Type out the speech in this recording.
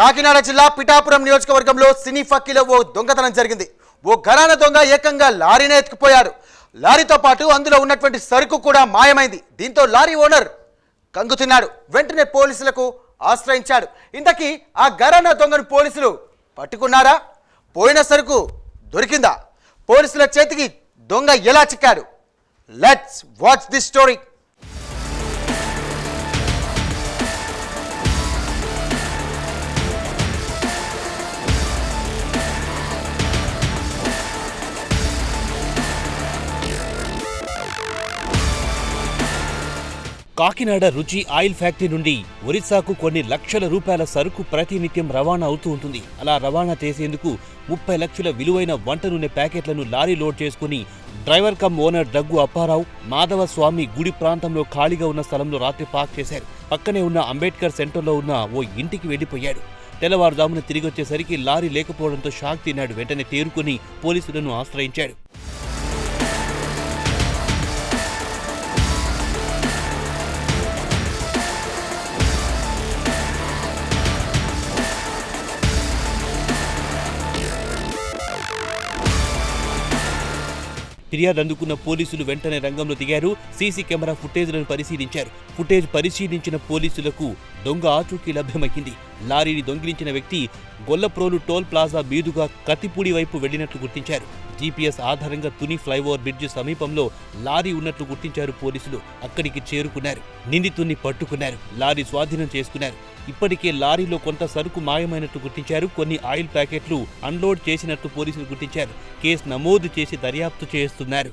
కాకినాడ జిల్లా పిఠాపురం నియోజకవర్గంలో సినీ ఫక్కీలో ఓ దొంగతనం జరిగింది. ఓ ఘరానా దొంగ ఏకంగా లారీనే ఎత్తుకుపోయాడు. లారీతో పాటు అందులో ఉన్నటువంటి సరుకు కూడా మాయమైంది. దీంతో లారీ ఓనర్ కంగుతిన్నాడు. వెంటనే పోలీసులకు ఆశ్రయించాడు. ఇంతకీ ఆ ఘరానా దొంగను పోలీసులు పట్టుకున్నారా? పోయిన సరుకు దొరికిందా? పోలీసుల చేతికి దొంగ ఎలా చిక్కాడు? Let's watch this story. Kakinada Ruchi oil factory నుండి ఒరిస్సాకు కొన్ని లక్షల రూపాయల సరుకు ప్రతినిత్యం రవాణా అవుతూ ఉంటుంది. అలా రవాణా చేసేందుకు 30 లక్షల విలువైన వంట నూనె ప్యాకెట్లను లారీ లోడ్ చేసుకుని డ్రైవర్ కమ్ ఓనర్ దగ్గు అప్పారావు మాధవ స్వామి గుడి ప్రాంతంలో ఖాళీగా ఉన్న స్థలంలో రాత్రి పార్క్ చేశారు. పక్కనే ఉన్న అంబేద్కర్ సెంటర్లో ఉన్న ఓ ఇంటికి వెళ్లిపోయాడు. తెల్లవారుజామున తిరిగొచ్చేసరికి లారీ లేకపోవడంతో షాక్ తిన్నాడు. వెంటనే తేరుకుని పోలీసులను ఆశ్రయించాడు. ఫిర్యాదు అందుకున్న పోలీసులు వెంటనే రంగంలో దిగారు. సీసీ కెమెరా ఫుటేజ్లను పరిశీలించారు. ఫుటేజ్ పరిశీలించిన పోలీసులకు దొంగ ఆచూకీ లభ్యమైంది. లారీని దొంగిలించిన వ్యక్తి గొల్లప్రోలు టోల్ ప్లాజా మీదుగా కత్తిపూడి వైపు వెళ్లినట్లు గుర్తించారు. జీపీఎస్ ఆధారంగా తుని ఫ్లైఓవర్ బ్రిడ్జ్ సమీపంలో లారీ ఉన్నట్లు గుర్తించారు పోలీసులు. అక్కడికి చేరుకున్నారు. నిందితుణ్ణి పట్టుకున్నారు. లారీ స్వాధీనం చేసుకున్నారు. ఇప్పటికే లారీలో కొంత సరుకు మాయమైనట్టు గుర్తించారు. కొన్ని ఆయిల్ ప్యాకెట్లు అన్లోడ్ చేసినట్టు పోలీసులు గుర్తించారు. కేసు నమోదు చేసి దర్యాప్తు చేస్తున్నారు.